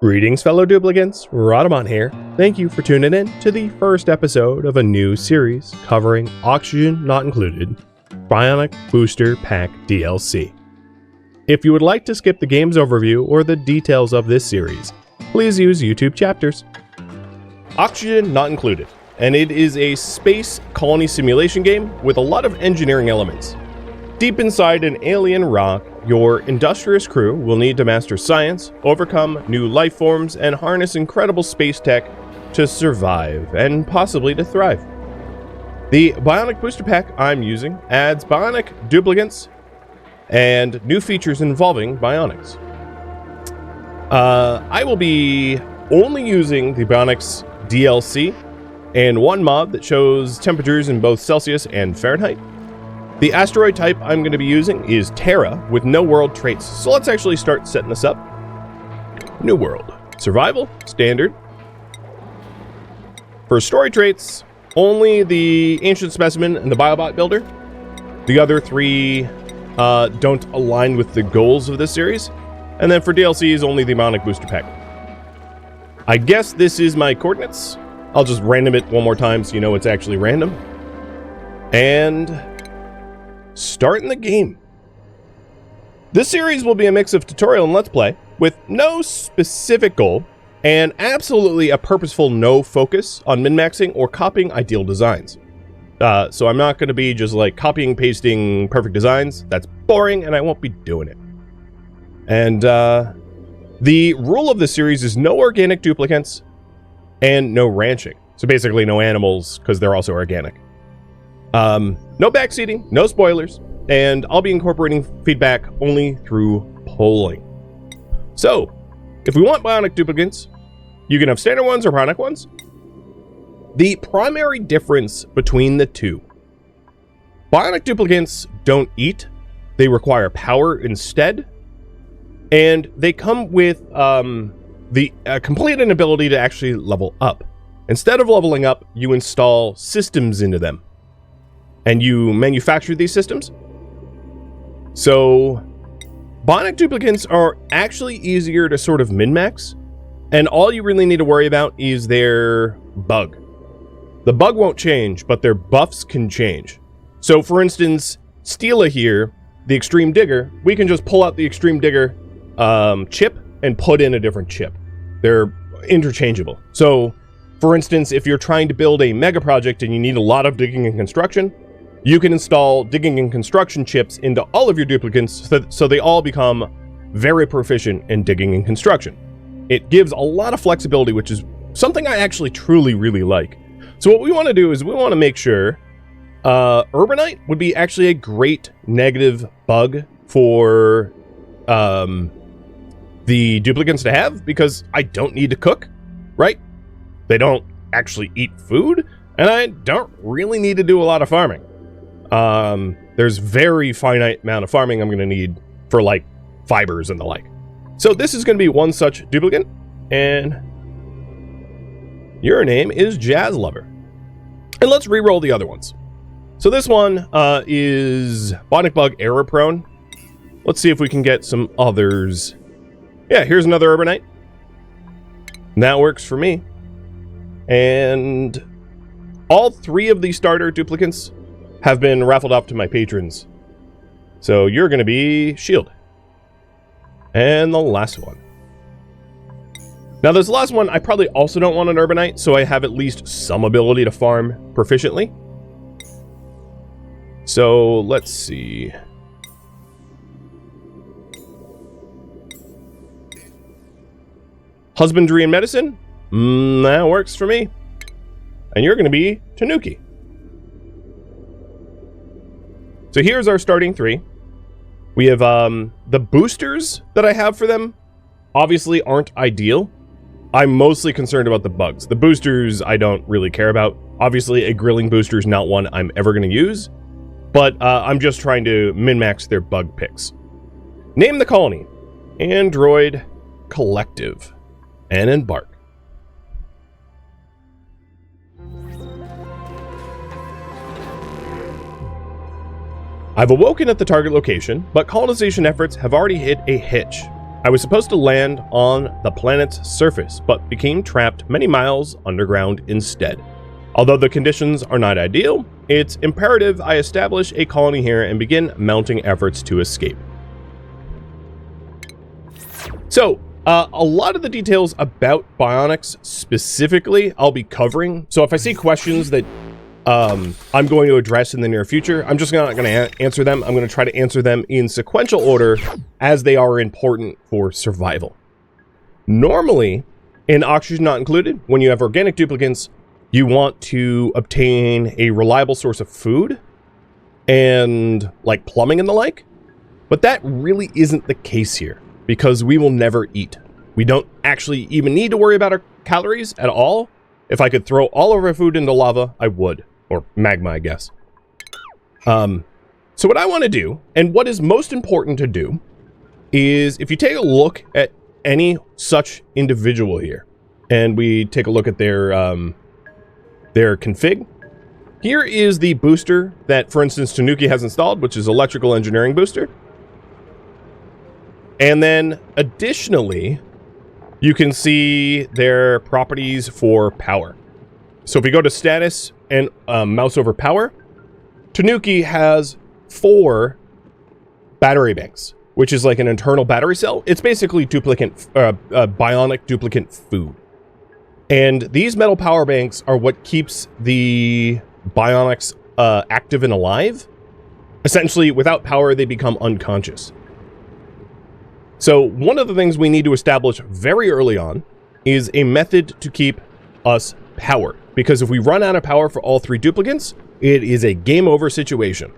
Greetings, fellow duplicants. Rhadamant here. Thank you for tuning in to the first episode of a new series covering Oxygen Not Included, Bionic Booster Pack DLC. If you would like to skip the game's overview or the details of this series, please use YouTube chapters. Oxygen Not Included, and it is a space colony simulation game with a lot of engineering elements. Deep inside an alien rock, your industrious crew will need to master science, overcome new life forms, and harness incredible space tech to survive and possibly to thrive. The Bionic Booster Pack I'm using adds Bionic duplicants and new features involving Bionics. I will be only using the Bionics DLC and one mod that shows temperatures in both Celsius and Fahrenheit. The asteroid type I'm going to be using is Terra with no world traits. So let's actually start setting this up. New world. Survival, standard. For story traits, only the ancient specimen and the Biobot builder. The other three don't align with the goals of this series. And then for DLCs, only the Bionic Booster Pack. I guess this is my coordinates. I'll just random it one more time so you know it's actually random. And starting the game. This series will be a mix of tutorial and let's play with no specific goal and absolutely a purposeful no focus on min-maxing or copying ideal designs. So I'm not going to be just like copying, pasting perfect designs. That's boring and I won't be doing it. And the rule of this series is no organic duplicants and no ranching. So basically no animals because they're also organic. No backseating, no spoilers, and I'll be incorporating feedback only through polling. So, if we want bionic duplicants, you can have standard ones or bionic ones. The primary difference between the two: bionic duplicants don't eat, they require power instead, and they come with the complete inability to actually level up. Instead of leveling up, you install systems into them. And you manufacture these systems. So bionic duplicants are actually easier to sort of min-max, and all you really need to worry about is their bug. The bug won't change, but their buffs can change. So for instance, Stila here, the Extreme Digger, we can just pull out the Extreme Digger chip and put in a different chip. They're interchangeable. So for instance, if you're trying to build a mega project and you need a lot of digging and construction, you can install digging and construction chips into all of your duplicants so they all become very proficient in digging and construction. It gives a lot of flexibility, which is something I actually truly really like. So what we want to do is we want to make sure Urbanite would be actually a great negative bug for the duplicants to have, because I don't need to cook, right? They don't actually eat food, and I don't really need to do a lot of farming. There's very finite amount of farming I'm going to need for like fibers and the like. So this is going to be one such duplicant, and your name is Jazz Lover. And let's re-roll the other ones. So this one is Bionic Bug Error Prone. Let's see if we can get some others. Yeah, here's another Urbanite. And that works for me. And all three of these starter duplicants have been raffled off to my patrons. So you're going to be Shield. And the last one. Now this last one, I probably also don't want an Urbanite, so I have at least some ability to farm proficiently. So let's see. Husbandry and Medicine? That works for me. And you're going to be Tanuki. So here's our starting three. We have the boosters that I have for them obviously aren't ideal. I'm mostly concerned about the bugs. The boosters I don't really care about. Obviously a grilling booster is not one I'm ever going to use, but I'm just trying to min-max their bug picks. Name the colony: Android Collective, and embark. I've awoken at the target location, but colonization efforts have already hit a hitch. I was supposed to land on the planet's surface, but became trapped many miles underground instead. Although the conditions are not ideal, it's imperative I establish a colony here and begin mounting efforts to escape. So, a lot of the details about Bionics specifically, I'll be covering. So if I see questions that I'm going to address in the near future, I'm just not going to answer them. I'm going to try to answer them in sequential order as they are important for survival. Normally, in Oxygen Not Included, when you have organic duplicants, you want to obtain a reliable source of food and like plumbing and the like, but that really isn't the case here because we will never eat. We don't actually even need to worry about our calories at all. If I could throw all of our food into lava, I would. Or magma, I guess. So what I want to do, and what is most important to do, is if you take a look at any such individual here, and we take a look at their config, here is the booster that, for instance, Tanuki has installed, which is Electrical Engineering Booster. And then, additionally, you can see their properties for power. So if we go to status and mouse over power, Tanuki has 4 battery banks, which is like an internal battery cell. It's basically duplicant, bionic duplicant food. And these metal power banks are what keeps the Bionics active and alive. Essentially, without power, they become unconscious. So one of the things we need to establish very early on is a method to keep us powered. Because if we run out of power for all 3 duplicants, it is a game over situation.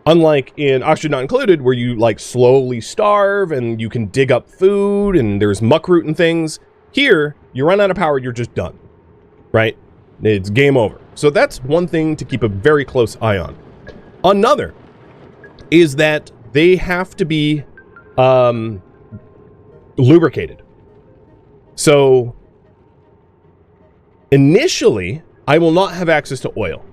Unlike in Oxygen Not Included, where you like slowly starve and you can dig up food and there's muckroot and things, here, you run out of power, you're just done, right? It's game over. So that's one thing to keep a very close eye on. Another is that they have to be lubricated. So initially, I will not have access to oil.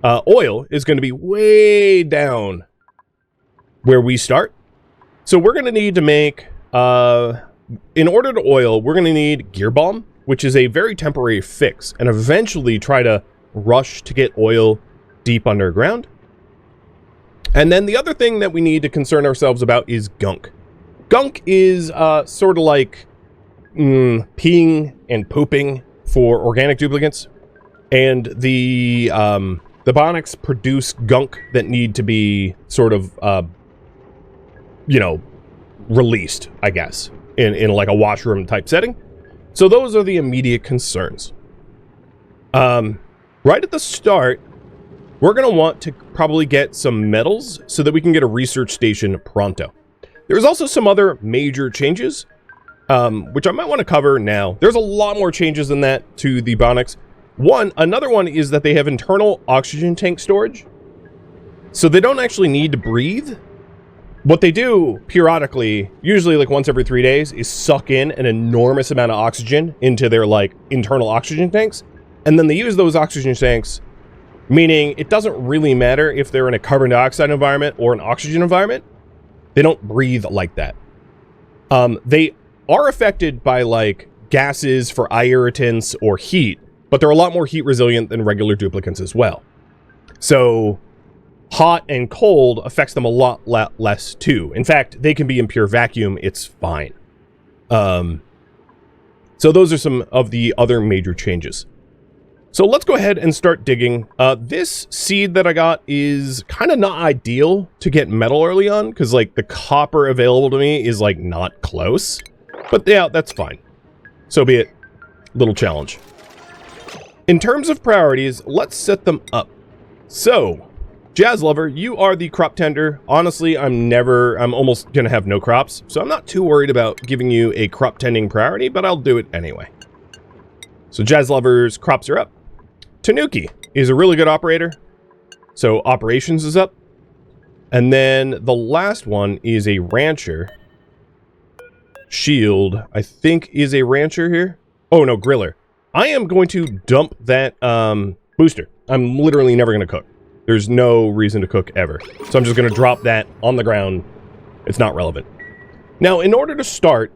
Oil is going to be way down where we start. So we're going to need to make, in order to oil, we're going to need gear balm, which is a very temporary fix, and eventually try to rush to get oil deep underground. And then the other thing that we need to concern ourselves about is gunk. Gunk is sort of like peeing and pooping for organic duplicants, and the Bionics produce gunk that need to be sort of, released, I guess, in like a washroom type setting. So those are the immediate concerns. Right at the start, we're going to want to probably get some metals so that we can get a research station pronto. There's also some other major changes, which I might want to cover now. There's a lot more changes than that to the Bionics. Another one is that they have internal oxygen tank storage. So they don't actually need to breathe. What they do periodically, usually like once every 3 days, is suck in an enormous amount of oxygen into their like internal oxygen tanks. And then they use those oxygen tanks, meaning it doesn't really matter if they're in a carbon dioxide environment or an oxygen environment. They don't breathe like that. They are affected by like gases for eye irritants or heat, but they're a lot more heat resilient than regular duplicants as well. So hot and cold affects them a lot less too. In fact, they can be in pure vacuum. It's fine. So those are some of the other major changes. So let's go ahead and start digging. This seed that I got is kind of not ideal to get metal early on, because like the copper available to me is like not close. But yeah, that's fine. So be it. Little challenge. In terms of priorities, let's set them up. So, Jazz Lover, you are the crop tender. Honestly, I'm almost gonna have no crops, so I'm not too worried about giving you a crop tending priority, but I'll do it anyway. So Jazz Lover's crops are up. Tanuki is a really good operator, so operations is up. And then the last one is a rancher. Shield, I think, is a rancher here. Oh no, griller. I am going to dump that booster. I'm literally never going to cook. There's no reason to cook ever. So I'm just going to drop that on the ground. It's not relevant. Now, in order to start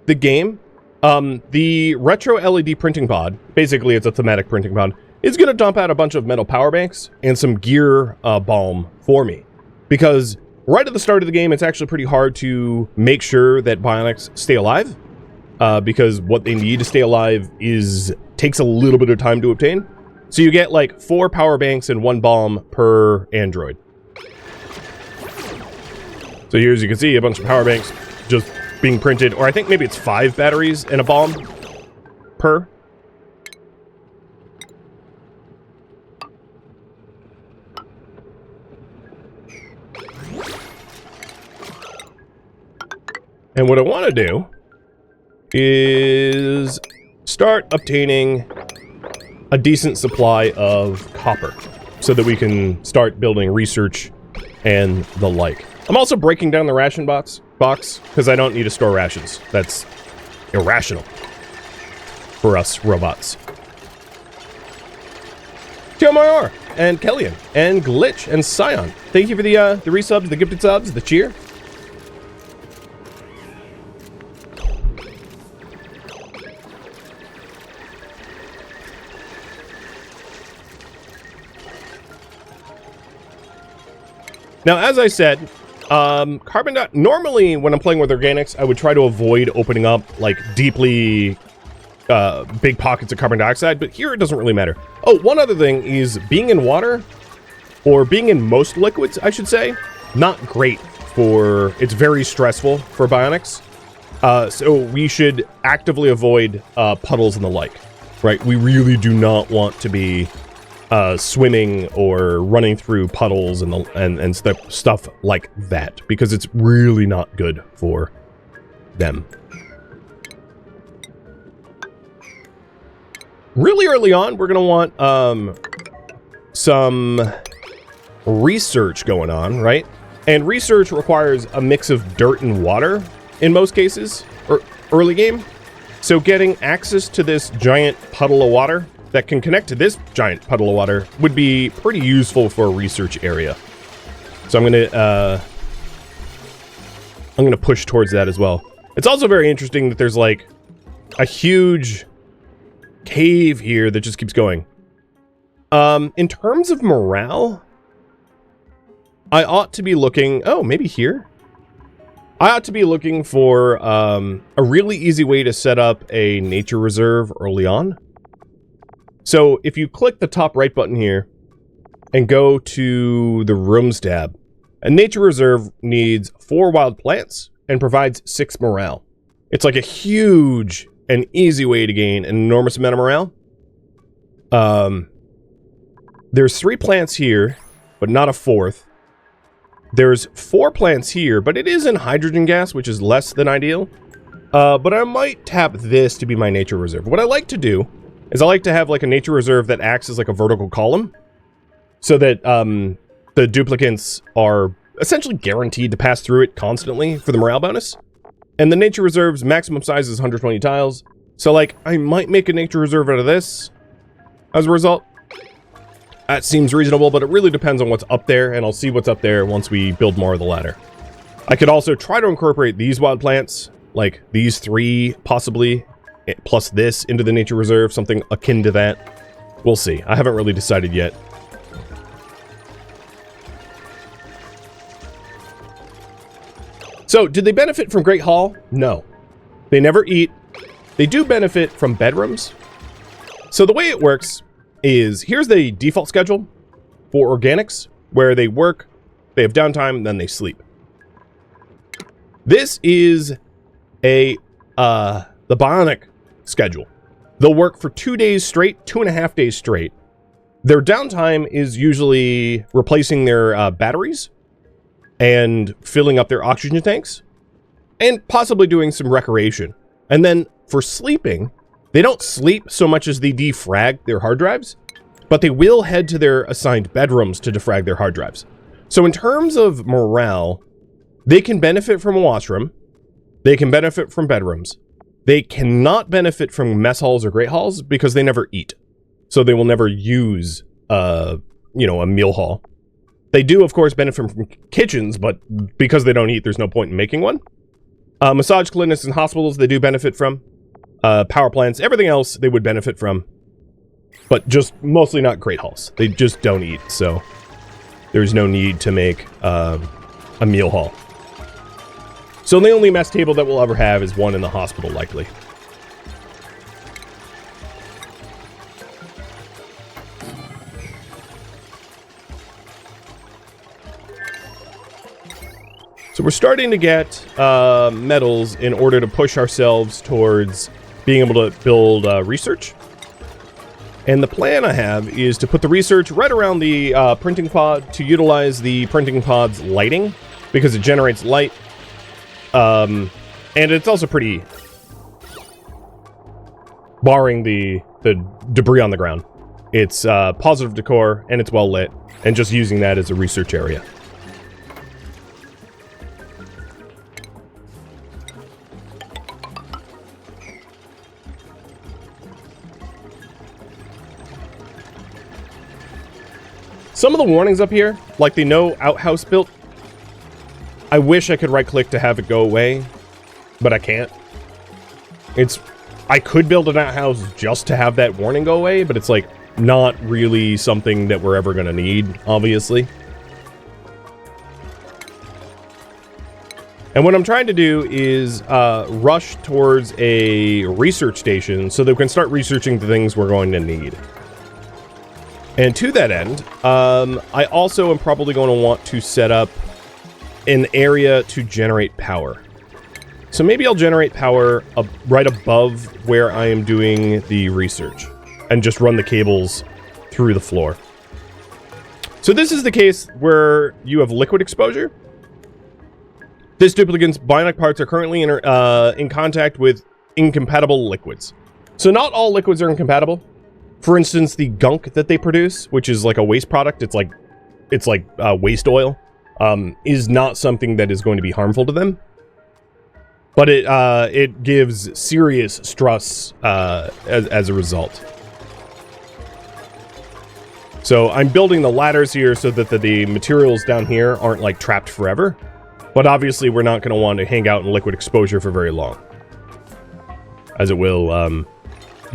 the game, the retro LED printing pod, basically it's a thematic printing pod, is going to dump out a bunch of metal power banks and some gear balm for me. Because right at the start of the game, it's actually pretty hard to make sure that Bionics stay alive. Because what they need to stay alive takes a little bit of time to obtain. So you get like 4 power banks and 1 balm per android. So here, as you can see, a bunch of power banks just being printed, or I think maybe it's 5 batteries and a balm per. And what I want to do is start obtaining a decent supply of copper so that we can start building research and the like. I'm also breaking down the ration box because I don't need to store rations. That's irrational for us robots. Tiomayor and Kellyan and Glitch and Scion, thank you for the resubs, the gifted subs, the cheer. Now, as I said, normally when I'm playing with organics, I would try to avoid opening up like deeply big pockets of carbon dioxide, but here it doesn't really matter. Oh, one other thing is being in water, or being in most liquids, I should say, not great for, it's very stressful for Bionics. So we should actively avoid puddles and the like, right? We really do not want to be swimming or running through puddles and stuff like that, because it's really not good for them. Really early on, we're gonna want some research going on, right? And research requires a mix of dirt and water in most cases, or early game. So getting access to this giant puddle of water that can connect to this giant puddle of water would be pretty useful for a research area. So I'm gonna push towards that as well. It's also very interesting that there's like a huge cave here that just keeps going. In terms of morale, I ought to be looking, oh, maybe here? I ought to be looking for a really easy way to set up a nature reserve early on. So if you click the top right button here and go to the Rooms tab, a nature reserve needs 4 wild plants and provides 6 morale. It's like a huge and easy way to gain an enormous amount of morale. There's 3 plants here, but not a 4th. There's 4 plants here, but it is in hydrogen gas, which is less than ideal. But I might tap this to be my nature reserve. What I like to do is I like to have like a nature reserve that acts as like a vertical column, so that the duplicants are essentially guaranteed to pass through it constantly for the morale bonus. And the nature reserve's maximum size is 120 tiles. So like, I might make a nature reserve out of this as a result. That seems reasonable, but it really depends on what's up there, and I'll see what's up there once we build more of the ladder. I could also try to incorporate these wild plants, like these 3 possibly, plus this into the nature reserve, something akin to that. We'll see. I haven't really decided yet. So, did they benefit from Great Hall? No. They never eat. They do benefit from bedrooms. So the way it works is, here's the default schedule for organics, where they work, they have downtime, then they sleep. This is the Bionic schedule. They'll work for 2 days straight, 2.5 days straight. Their downtime is usually replacing their batteries and filling up their oxygen tanks, and possibly doing some recreation. And then for sleeping, they don't sleep so much as they defrag their hard drives, but they will head to their assigned bedrooms to defrag their hard drives. So in terms of morale, they can benefit from a washroom, they can benefit from bedrooms. They cannot benefit from mess halls or great halls because they never eat. So they will never use, a meal hall. They do, of course, benefit from kitchens, but because they don't eat, there's no point in making one. Massage clinics and hospitals, they do benefit from. Power plants, everything else they would benefit from. But just mostly not Great Halls. They just don't eat, so there's no need to make a meal hall. So the only mess table that we'll ever have is one in the hospital, likely. So we're starting to get metals in order to push ourselves towards being able to build research. And the plan I have is to put the research right around the printing pod to utilize the printing pod's lighting, because it generates light. And it's also pretty, barring the debris on the ground. It's positive decor, and it's well lit, and just using that as a research area. Some of the warnings up here, like the no outhouse built, I wish I could right-click to have it go away, but I can't. I could build an outhouse just to have that warning go away, but it's like not really something that we're ever gonna need, obviously. And what I'm trying to do is rush towards a research station so that we can start researching the things we're going to need. And to that end, I also am probably going to want to set up an area to generate power. So maybe I'll generate power right above where I am doing the research and just run the cables through the floor. So this is the case where you have liquid exposure. This duplicant's bionic parts are currently in contact with incompatible liquids. So not all liquids are incompatible. For instance, the gunk that they produce, which is like a waste product, it's like waste oil, is not something that is going to be harmful to them. But it gives serious stress as a result. So I'm building the ladders here so that the materials down here aren't like trapped forever. But obviously we're not going to want to hang out in liquid exposure for very long, as it will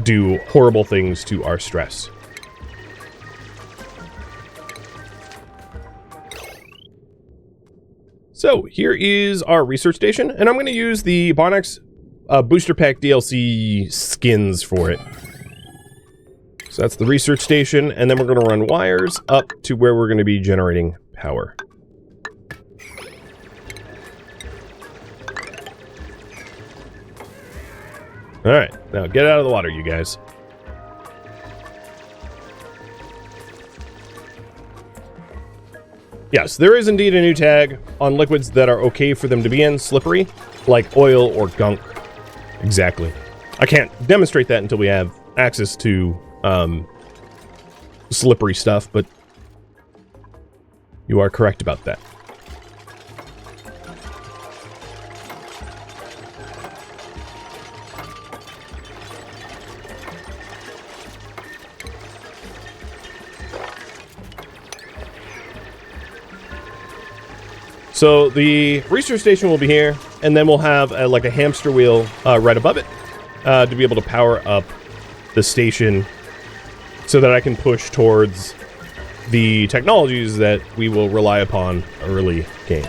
do horrible things to our stress. So here is our research station, and I'm going to use the Bionics Booster Pack DLC skins for it. So that's the research station, and then we're going to run wires up to where we're going to be generating power. Alright, now get out of the water, you guys. Yes, there is indeed a new tag on liquids that are okay for them to be in, slippery, like oil or gunk. Exactly. I can't demonstrate that until we have access to slippery stuff, but you are correct about that. So the research station will be here, and then we'll have like a hamster wheel right above it to be able to power up the station so that I can push towards the technologies that we will rely upon early game.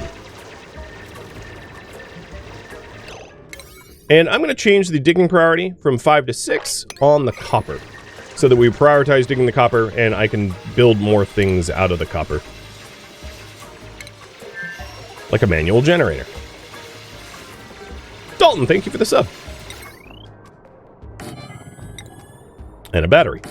And I'm going to change the digging priority from 5 to 6 on the copper so that we prioritize digging the copper and I can build more things out of the copper. Like a manual generator. Dalton, thank you for the sub. And a battery.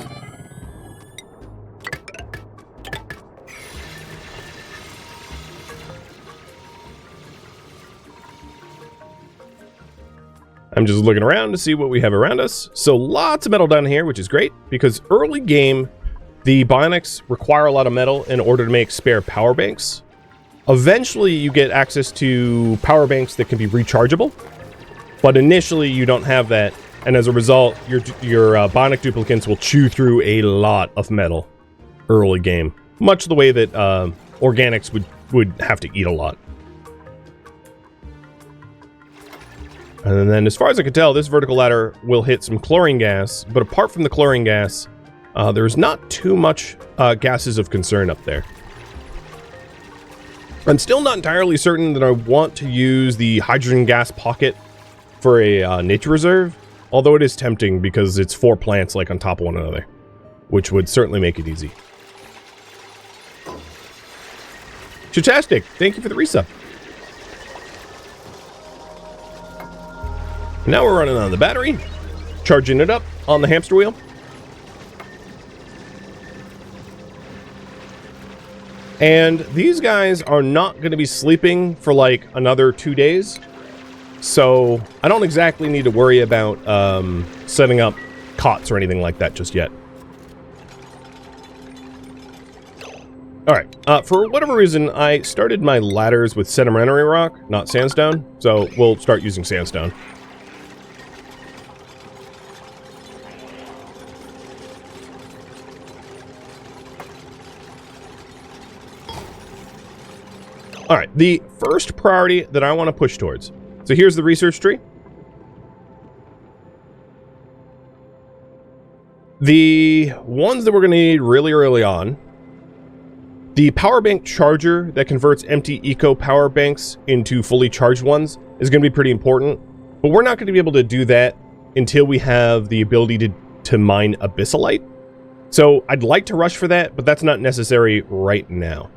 I'm just looking around to see what we have around us. So lots of metal down here, which is great, because early game, the Bionics require a lot of metal in order to make spare power banks. Eventually, you get access to power banks that can be rechargeable, but initially you don't have that, and as a result, your Bionic duplicants will chew through a lot of metal early game, much the way that organics would have to eat a lot. And then as far as I can tell, this vertical ladder will hit some chlorine gas, but apart from the chlorine gas, there's not too much gases of concern up there. I'm still not entirely certain that I want to use the hydrogen gas pocket for a nature reserve, although it is tempting because it's 4 plants like on top of one another, which would certainly make it easy. Fantastic! Thank you for the resub. Now we're running on the battery, charging it up on the hamster wheel. And these guys are not going to be sleeping for like another 2 days. So I don't exactly need to worry about setting up cots or anything like that just yet. Alright, for whatever reason, I started my ladders with sedimentary rock, not sandstone. So we'll start using sandstone. Alright, the first priority that I want to push towards. So here's the research tree. The ones that we're going to need really early on. The power bank charger that converts empty eco power banks into fully charged ones is going to be pretty important. But we're not going to be able to do that until we have the ability to mine abyssalite. So I'd like to rush for that, but that's not necessary right now.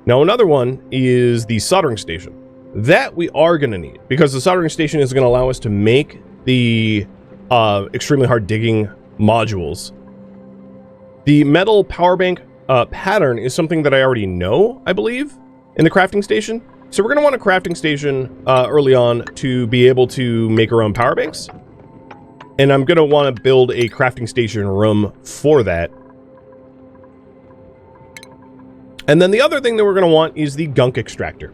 Now another one is the soldering station. That we are going to need, because the soldering station is going to allow us to make the extremely hard digging modules. The metal power bank pattern is something that I already know, I believe, in the crafting station. So we're going to want a crafting station early on to be able to make our own power banks. And I'm going to want to build a crafting station room for that. And then the other thing that we're going to want is the gunk extractor.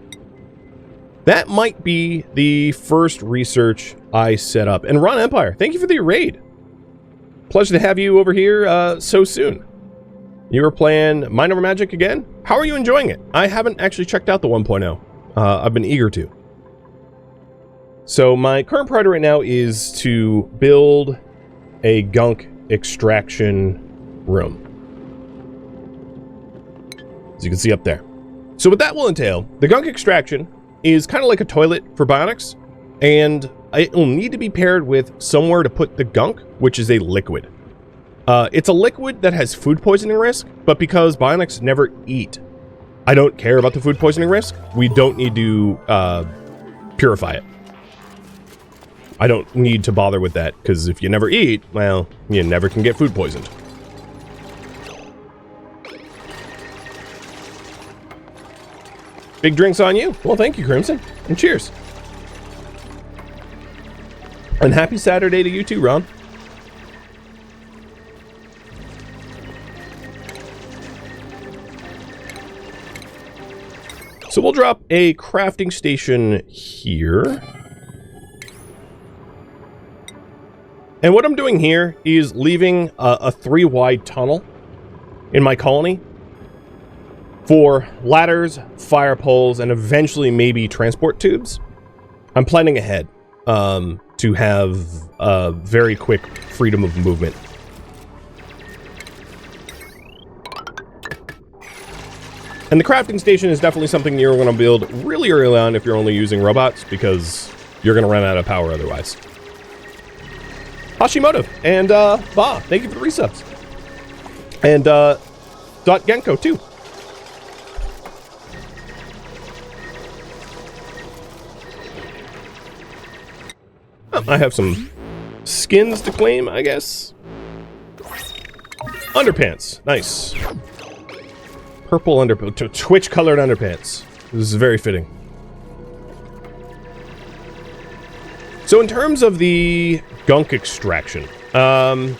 That might be the first research I set up. And Ron Empire, thank you for the raid. Pleasure to have you over here so soon. You were playing Mind Over Magic again? How are you enjoying it? I haven't actually checked out the 1.0. I've been eager to. So my current priority right now is to build a gunk extraction room. As you can see up there. So what that will entail, the gunk extraction is kind of like a toilet for Bionics, and it will need to be paired with somewhere to put the gunk, which is a liquid. It's a liquid that has food poisoning risk, but because Bionics never eat, I don't care about the food poisoning risk. We don't need to purify it. I don't need to bother with that, because if you never eat, well, you never can get food poisoned. Big drinks on you. Well, thank you, Crimson. And cheers. And happy Saturday to you too, Ron. So we'll drop a crafting station here. And what I'm doing here is leaving a 3-wide tunnel in my colony for ladders, fire poles, and eventually maybe transport tubes. I'm planning ahead to have very quick freedom of movement. And the crafting station is definitely something you're going to build really early on if you're only using robots, because you're going to run out of power otherwise. Hashimoto and Ba, thank you for the resubs. And Dot Genko too. I have some skins to claim, I guess. Underpants, nice. Purple underpants, Twitch-colored underpants. This is very fitting. So in terms of the gunk extraction, I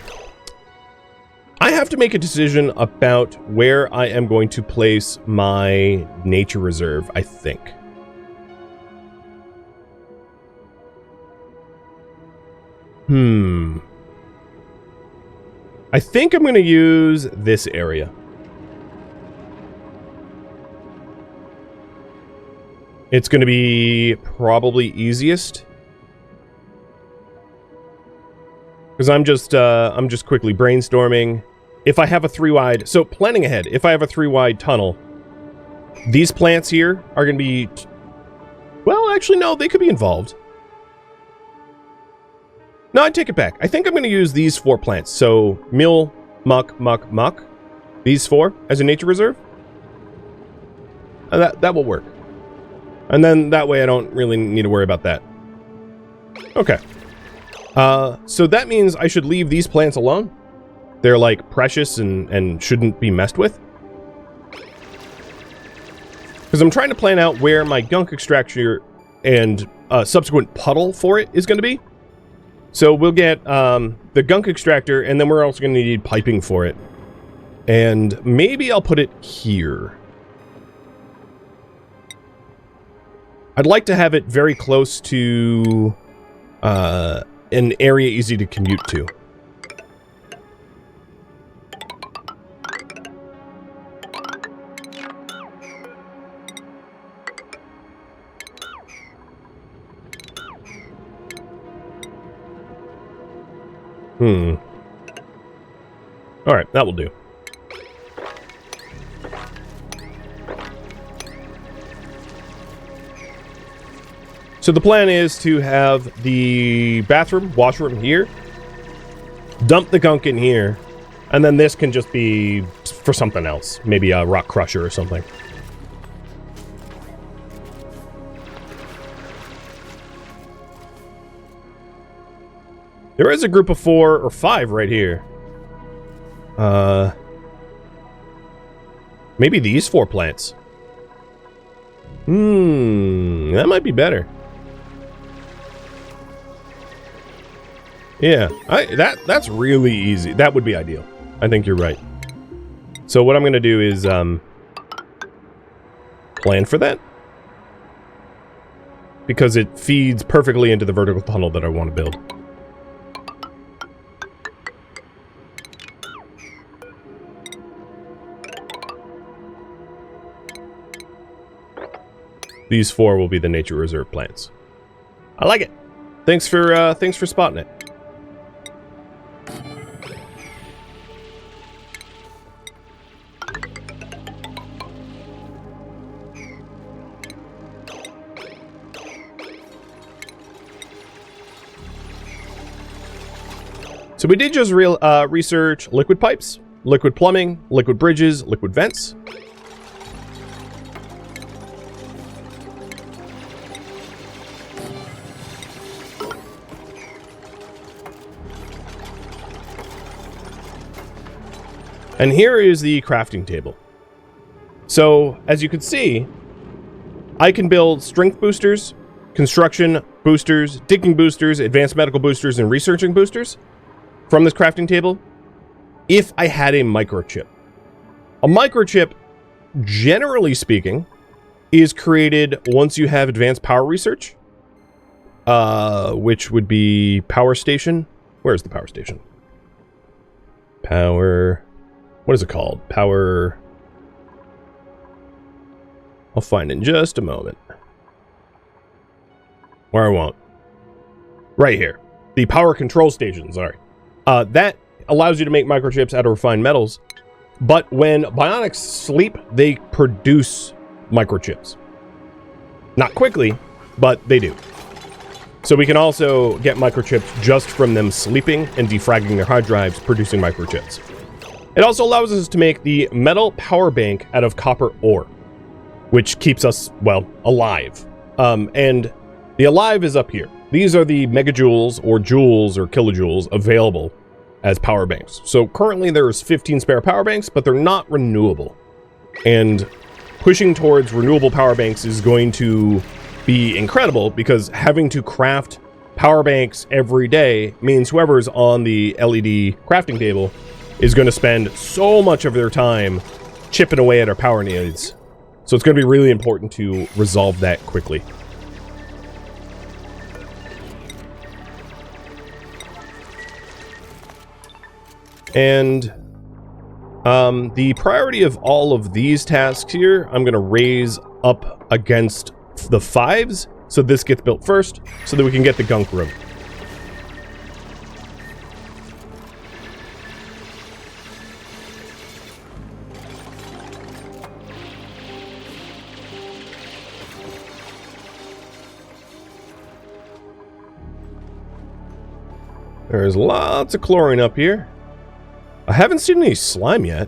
have to make a decision about where I am going to place my nature reserve, I think. I think I'm going to use this area. It's going to be probably easiest Because I'm just quickly brainstorming. If I have a 3-wide, so planning ahead, if I have a 3-wide tunnel, these plants here are going to be, well, actually, no, they could be involved. No, I take it back. I think I'm going to use these 4 plants. So, mill, muck, muck, muck. These 4 as a nature reserve. That will work. And then that way I don't really need to worry about that. Okay. So that means I should leave these plants alone. They're like precious and shouldn't be messed with. Because I'm trying to plan out where my gunk extractor and subsequent puddle for it is going to be. So we'll get the gunk extractor, and then we're also going to need piping for it. And maybe I'll put it here. I'd like to have it very close to an area easy to commute to. All right, that will do. So the plan is to have the bathroom, washroom here, dump the gunk in here, and then this can just be for something else. Maybe a rock crusher or something. There is a group of 4 or 5 right here. Maybe these 4 plants. That might be better. Yeah, that's really easy. That would be ideal. I think you're right. So what I'm going to do is plan for that. Because it feeds perfectly into the vertical tunnel that I want to build. These 4 will be the nature reserve plants. I like it. Thanks for spotting it. So we did just research liquid pipes, liquid plumbing, liquid bridges, liquid vents. And here is the crafting table. So, as you can see, I can build strength boosters, construction boosters, digging boosters, advanced medical boosters, and researching boosters from this crafting table if I had a microchip. A microchip, generally speaking, is created once you have advanced power research, which would be power station. Where's the power station? Power... What is it called? Power... I'll find it in just a moment. Or I won't. Right here. The power control station, sorry. That allows you to make microchips out of refined metals. But when Bionics sleep, they produce microchips. Not quickly, but they do. So we can also get microchips just from them sleeping and defragging their hard drives, producing microchips. It also allows us to make the metal power bank out of copper ore, which keeps us, well, alive. And the alive is up here. These are the megajoules or joules or kilojoules available as power banks. So currently there's 15 spare power banks, but they're not renewable. And pushing towards renewable power banks is going to be incredible because having to craft power banks every day means whoever's on the LED crafting table is going to spend so much of their time chipping away at our power needs. So it's going to be really important to resolve that quickly. And the priority of all of these tasks here, I'm going to raise up against the 5s. So this gets built first so that we can get the gunk room. There's lots of chlorine up here. I haven't seen any slime yet.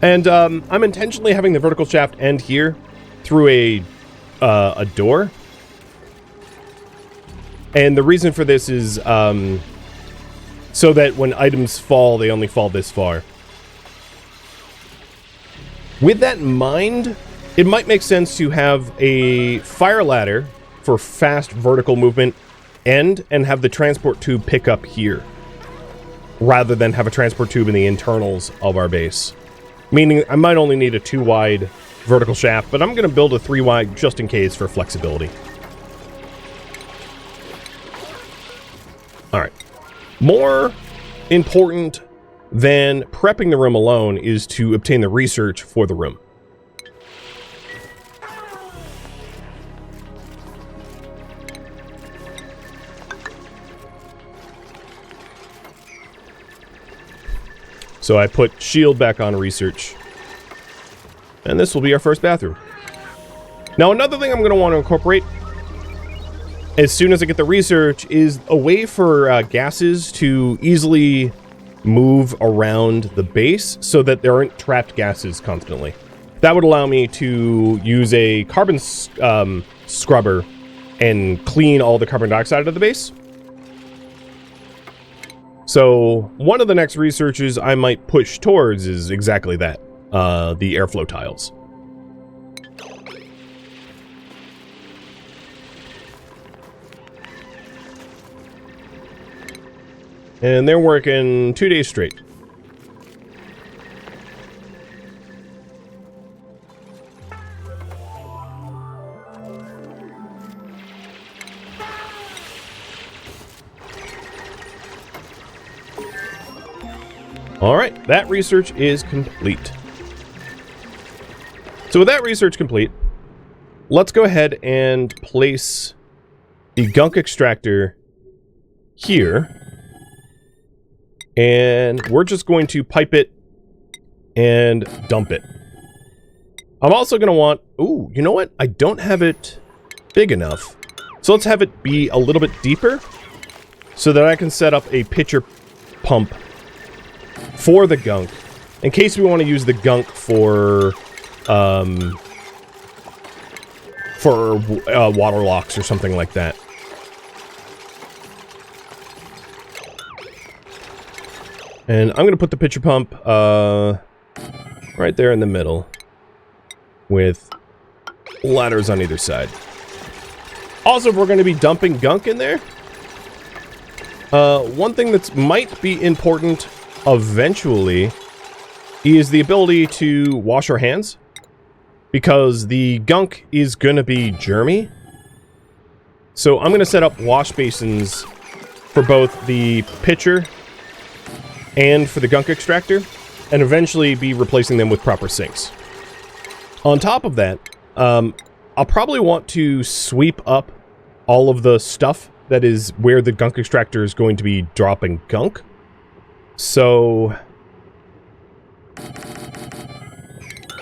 And I'm intentionally having the vertical shaft end here through a door. And the reason for this is so that when items fall, they only fall this far. With that in mind, it might make sense to have a fire ladder for fast vertical movement and have the transport tube pick up here, rather than have a transport tube in the internals of our base. Meaning I might only need a 2-wide vertical shaft, but I'm going to build a 3-wide just in case for flexibility. Alright. More important than prepping the room alone is to obtain the research for the room. So I put shield back on research. And this will be our first bathroom. Now another thing I'm going to want to incorporate as soon as I get the research is a way for gases to easily move around the base so that there aren't trapped gases constantly. That would allow me to use a carbon scrubber and clean all the carbon dioxide out of the base. So one of the next researches I might push towards is exactly that, the airflow tiles. And they're working 2 days straight. All right, that research is complete. So with that research complete, let's go ahead and place the gunk extractor here. And we're just going to pipe it and dump it. I'm also going to want... Ooh, you know what? I don't have it big enough. So let's have it be a little bit deeper so that I can set up a pitcher pump for the gunk in case we want to use the gunk for water locks or something like that. And I'm going to put the pitcher pump right there in the middle with ladders on either side. Also, if we're going to be dumping gunk in there, one thing that might be important eventually is the ability to wash our hands, because the gunk is going to be germy. So I'm going to set up wash basins for both the pitcher and for the gunk extractor, and eventually be replacing them with proper sinks. On top of that, I'll probably want to sweep up all of the stuff that is where the gunk extractor is going to be dropping gunk. So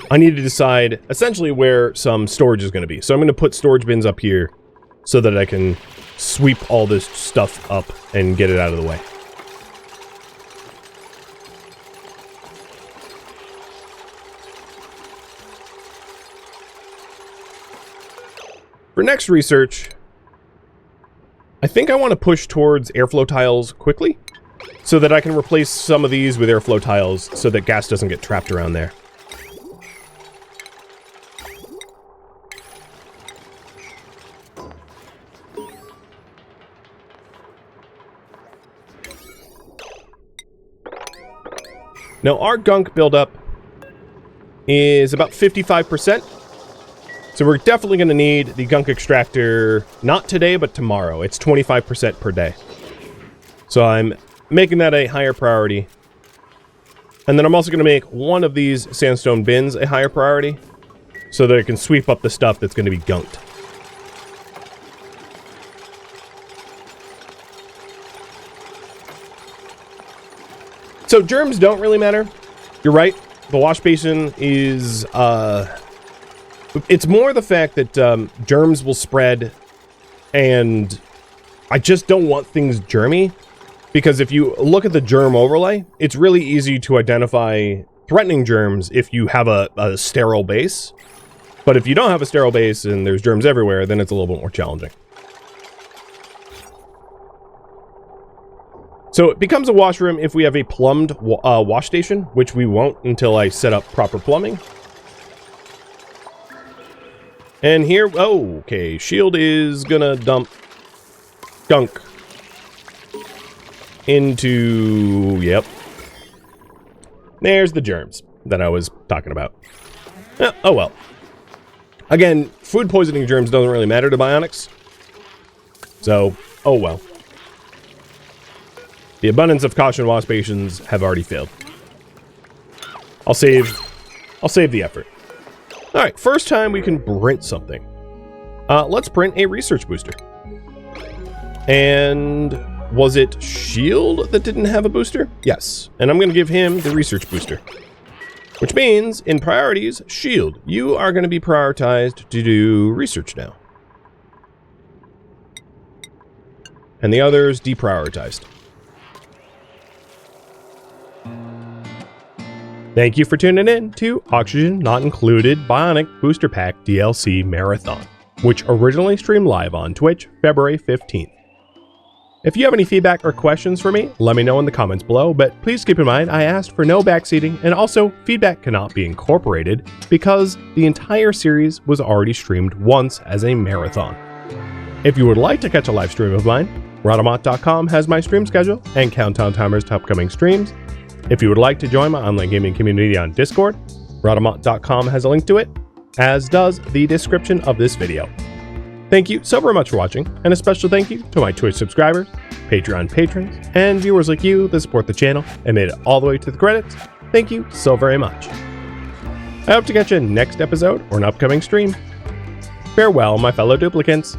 I need to decide essentially where some storage is going to be. So I'm going to put storage bins up here so that I can sweep all this stuff up and get it out of the way. For next research, I think I want to push towards airflow tiles quickly so that I can replace some of these with airflow tiles so that gas doesn't get trapped around there. Now, our gunk buildup is about 55%. So we're definitely going to need the gunk extractor, not today, but tomorrow. It's 25% per day. So I'm making that a higher priority. And then I'm also going to make one of these sandstone bins a higher priority so that I can sweep up the stuff that's going to be gunked. So germs don't really matter. You're right. The wash basin is... it's more the fact that germs will spread and I just don't want things germy, because if you look at the germ overlay, it's really easy to identify threatening germs if you have a sterile base. But if you don't have a sterile base and there's germs everywhere, then it's a little bit more challenging. So it becomes a washroom if we have a plumbed wash station, which we won't until I set up proper plumbing. And here, oh, okay, Shield is gonna dump gunk into, yep. There's the germs that I was talking about. Oh well. Again, food poisoning germs doesn't really matter to Bionics. So, oh well. The abundance of caution wash stations have already failed. I'll save the effort. All right, first time we can print something. Let's print a research booster. And was it Shield that didn't have a booster? Yes, and I'm going to give him the research booster. Which means, in priorities, Shield, you are going to be prioritized to do research now. And the others deprioritized. Thank you for tuning in to Oxygen Not Included Bionic Booster Pack DLC Marathon, which originally streamed live on Twitch February 15th. If you have any feedback or questions for me, let me know in the comments below, but please keep in mind I asked for no backseating, and also feedback cannot be incorporated because the entire series was already streamed once as a marathon. If you would like to catch a live stream of mine, Rhadamant.com has my stream schedule and countdown timers to upcoming streams. If you would like to join my online gaming community on Discord, Rhadamant.com has a link to it, as does the description of this video. Thank you so very much for watching, and a special thank you to my Twitch subscribers, Patreon patrons, and viewers like you that support the channel and made it all the way to the credits. Thank you so very much. I hope to catch you next episode or an upcoming stream. Farewell, my fellow duplicants.